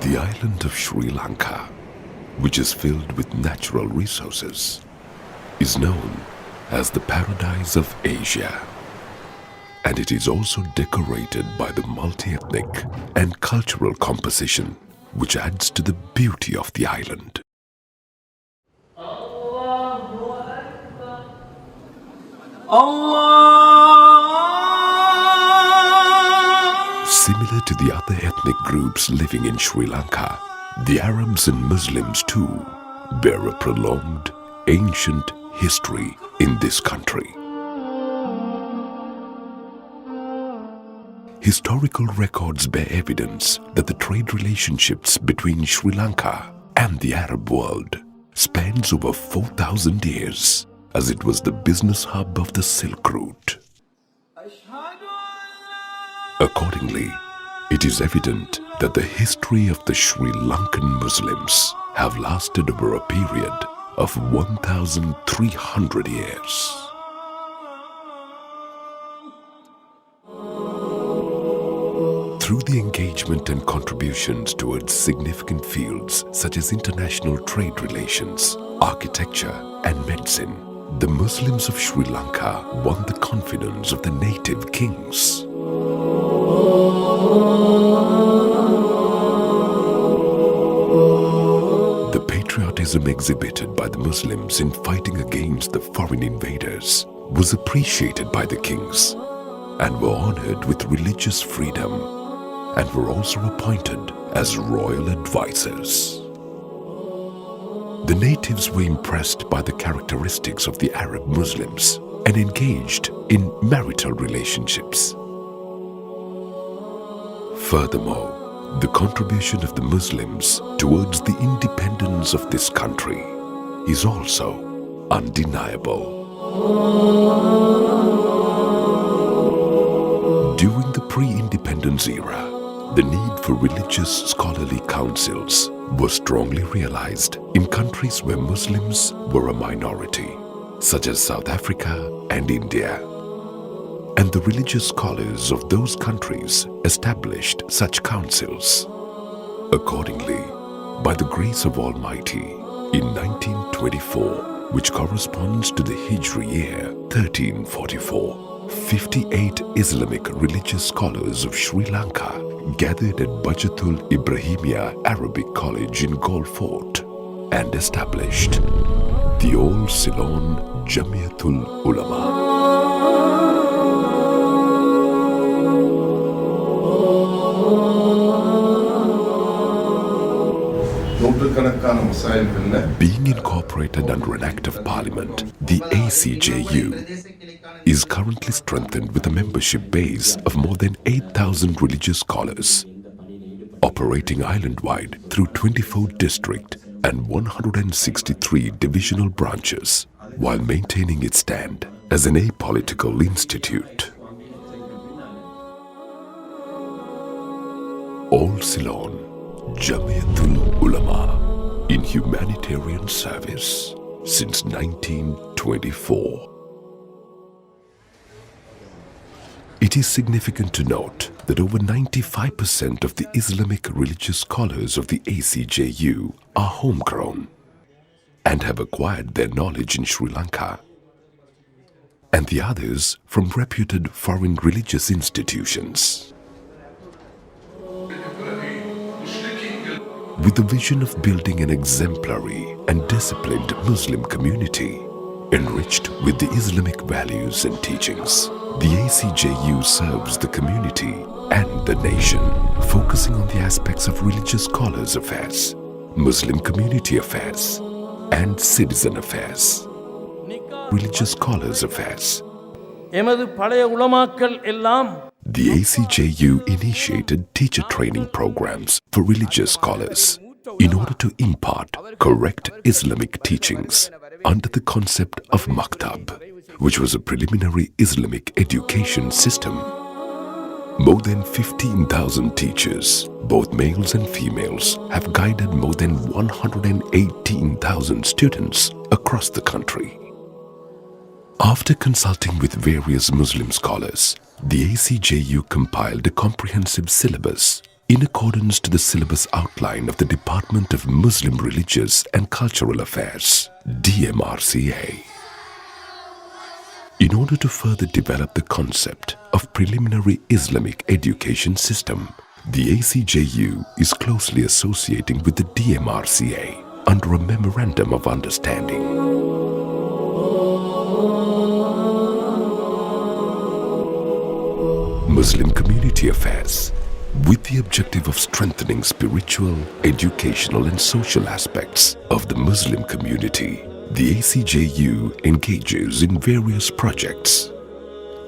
The island of Sri Lanka, which is filled with natural resources, is known as the paradise of Asia. And it is also decorated by the multi-ethnic and cultural composition, which adds to the beauty of the island. Similar to the other ethnic groups living in Sri Lanka, the Arabs and Muslims too bear a prolonged, ancient history in this country. Historical records bear evidence that the trade relationships between Sri Lanka and the Arab world spans over 4,000 years, as it was the business hub of the Silk Route. Accordingly, it is evident that the history of the Sri Lankan Muslims have lasted over a period of 1,300 years. Through the engagement and contributions towards significant fields such as international trade relations, architecture, and medicine, the Muslims of Sri Lanka won the confidence of the native kings. The patriotism exhibited by the Muslims in fighting against the foreign invaders was appreciated by the kings and were honored with religious freedom, and were also appointed as royal advisors. The natives were impressed by the characteristics of the Arab Muslims and engaged in marital relationships. Furthermore, the contribution of the Muslims towards the independence of this country is also undeniable. During the pre-independence era, the need for religious scholarly councils was strongly realized in countries where Muslims were a minority, such as South Africa and India. And the religious scholars of those countries established such councils. Accordingly, by the grace of Almighty, in 1924, which corresponds to the Hijri year 1344, 58 Islamic religious scholars of Sri Lanka gathered at Bajatul Ibrahimia Arabic College in Galle Fort and established the old Ceylon Jamiyyathul Ulama. Being incorporated under an Act of Parliament, the ACJU is currently strengthened with a membership base of more than 8,000 religious scholars, operating island-wide through 24 district and 163 divisional branches, while maintaining its stand as an apolitical institute. All Ceylon Jamiyyathul Ulama in humanitarian service since 1924. It is significant to note that over 95% of the Islamic religious scholars of the ACJU are homegrown and have acquired their knowledge in Sri Lanka, and the others from reputed foreign religious institutions. With the vision of building an exemplary and disciplined Muslim community, enriched with the Islamic values and teachings, the ACJU serves the community and the nation, focusing on the aspects of religious scholars affairs, Muslim community affairs, and citizen affairs. Religious scholars affairs. The ACJU initiated teacher training programs for religious scholars in order to impart correct Islamic teachings under the concept of Maktab, which was a preliminary Islamic education system. More than 15,000 teachers, both males and females, have guided more than 118,000 students across the country. After consulting with various Muslim scholars, the ACJU compiled a comprehensive syllabus in accordance to the syllabus outline of the Department of Muslim Religious and Cultural Affairs, DMRCA. In order to further develop the concept of preliminary Islamic education system, the ACJU is closely associating with the DMRCA under a Memorandum of Understanding. Muslim Community Affairs, with the objective of strengthening spiritual, educational and social aspects of the Muslim community, the ACJU engages in various projects.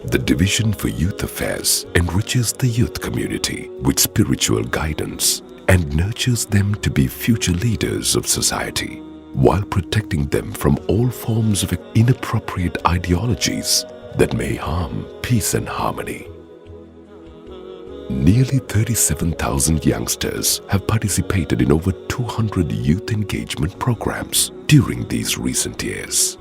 The Division for Youth Affairs enriches the youth community with spiritual guidance and nurtures them to be future leaders of society, while protecting them from all forms of inappropriate ideologies that may harm peace and harmony. Nearly 37,000 youngsters have participated in over 200 youth engagement programs during these recent years.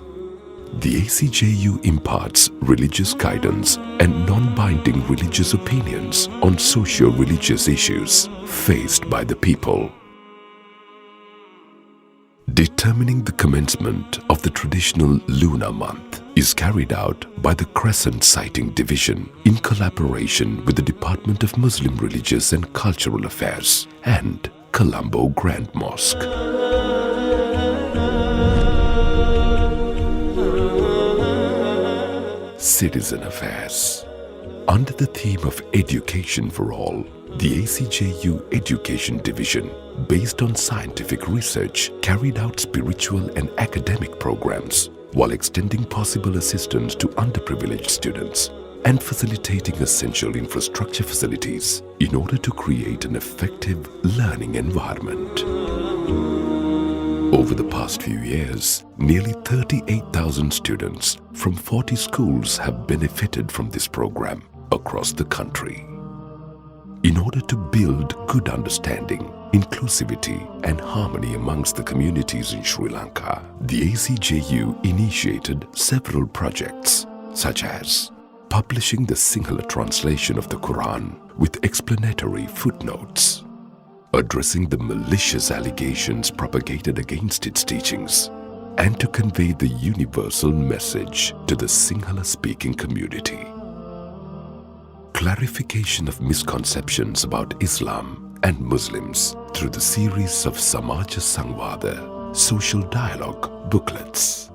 The ACJU imparts religious guidance and non-binding religious opinions on socio-religious issues faced by the people. Determining the commencement of the traditional lunar month is carried out by the Crescent Sighting Division in collaboration with the Department of Muslim Religious and Cultural Affairs and Colombo Grand Mosque. Citizen Affairs. Under the theme of Education for All, the ACJU Education Division, based on scientific research, carried out spiritual and academic programs while extending possible assistance to underprivileged students and facilitating essential infrastructure facilities in order to create an effective learning environment. Over the past few years, nearly 38,000 students from 40 schools have benefited from this program across the country. In order to build good understanding, inclusivity and harmony amongst the communities in Sri Lanka, the ACJU initiated several projects such as publishing the Sinhala translation of the Quran with explanatory footnotes, addressing the malicious allegations propagated against its teachings, and to convey the universal message to the Sinhala-speaking community. Clarification of misconceptions about Islam and Muslims through the series of Samaja Sangwada social dialogue booklets.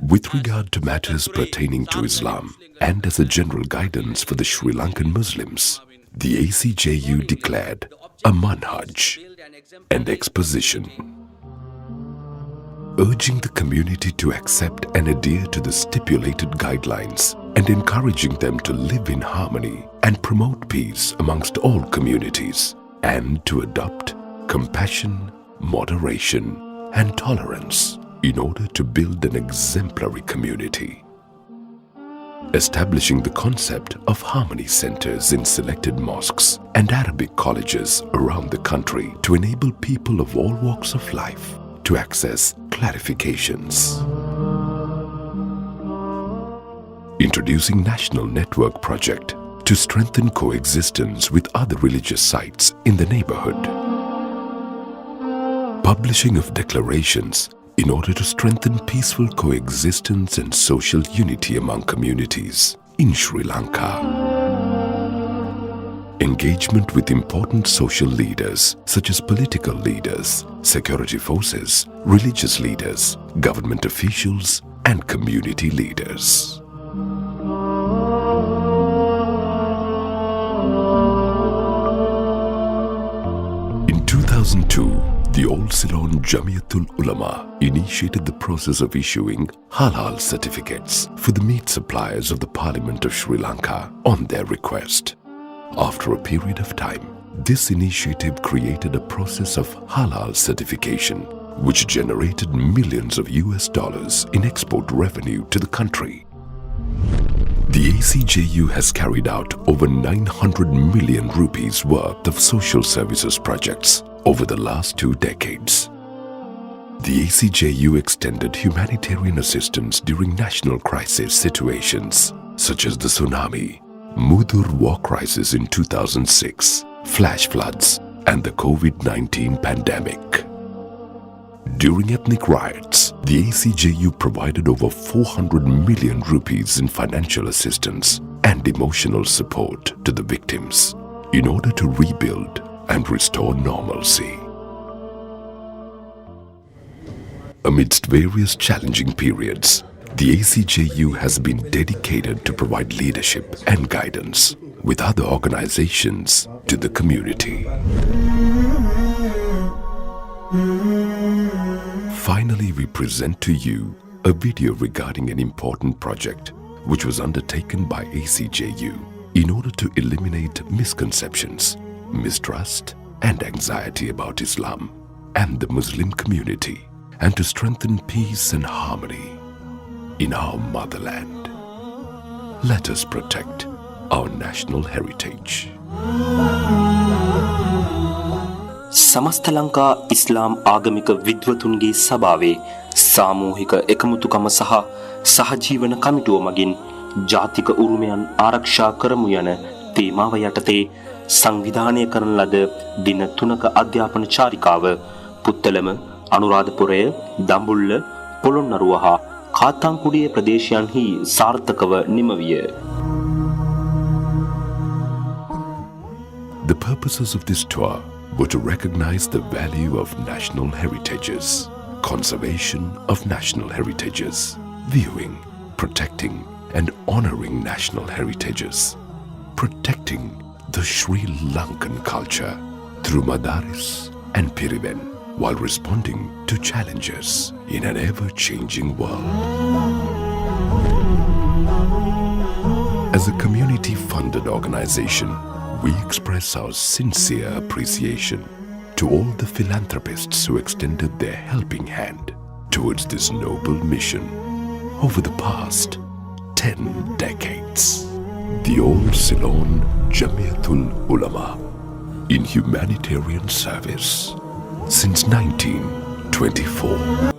With regard to matters pertaining to Islam and as a general guidance for the Sri Lankan Muslims, the ACJU declared a manhaj, an exposition, urging the community to accept and adhere to the stipulated guidelines and encouraging them to live in harmony and promote peace amongst all communities, and to adopt compassion, moderation, and tolerance in order to build an exemplary community. Establishing the concept of harmony centers in selected mosques and Arabic colleges around the country to enable people of all walks of life to access clarifications. Introducing National Network Project to strengthen coexistence with other religious sites in the neighborhood. Publishing of declarations in order to strengthen peaceful coexistence and social unity among communities in Sri Lanka. Engagement with important social leaders such as political leaders, security forces, religious leaders, government officials, and community leaders. In 2002, the old Ceylon Jamiyyathul Ulama initiated the process of issuing halal certificates for the meat suppliers of the Parliament of Sri Lanka on their request. After a period of time, this initiative created a process of halal certification, which generated millions of US dollars in export revenue to the country. The ACJU has carried out over 900 million rupees worth of social services projects over the last 2 decades. The ACJU extended humanitarian assistance during national crisis situations such as the tsunami, Mudur war crisis in 2006, flash floods, and the COVID-19 pandemic. During ethnic riots, the ACJU provided over 400 million rupees in financial assistance and emotional support to the victims in order to rebuild and restore normalcy. Amidst various challenging periods, the ACJU has been dedicated to provide leadership and guidance with other organizations to the community. Finally, we present to you a video regarding an important project which was undertaken by ACJU in order to eliminate misconceptions, mistrust, and anxiety about Islam and the Muslim community, and to strengthen peace and harmony in our motherland. Let us protect our national heritage. සමස්ත ලංකා ඉස්ලාම් ආගමික විද්වතුන්ගේ සභාවේ සාමූහික එකමුතුකම සහ සහජීවන කමිටුව මගින් ජාතික උරුමයන් ආරක්ෂා කරමු යන තේමාව යටතේ සංවිධානය කරන ලද දින 3ක අධ්‍යාපන චාරිකාව පුත්තලම අනුරාධපුරය දඹුල්ල පොළොන්නරුව හා කාතාංකුඩිය ප්‍රදේශයන්හි සාර්ථකව නිමවිය. The purposes of this tour were to recognize the value of national heritages, conservation of national heritages, viewing, protecting and honoring national heritages, protecting the Sri Lankan culture through Madaris and Piriven while responding to challenges in an ever-changing world. As a community-funded organization, we express our sincere appreciation to all the philanthropists who extended their helping hand towards this noble mission over the past 10 decades. The old Ceylon Jamiyyathul Ulama in humanitarian service since 1924.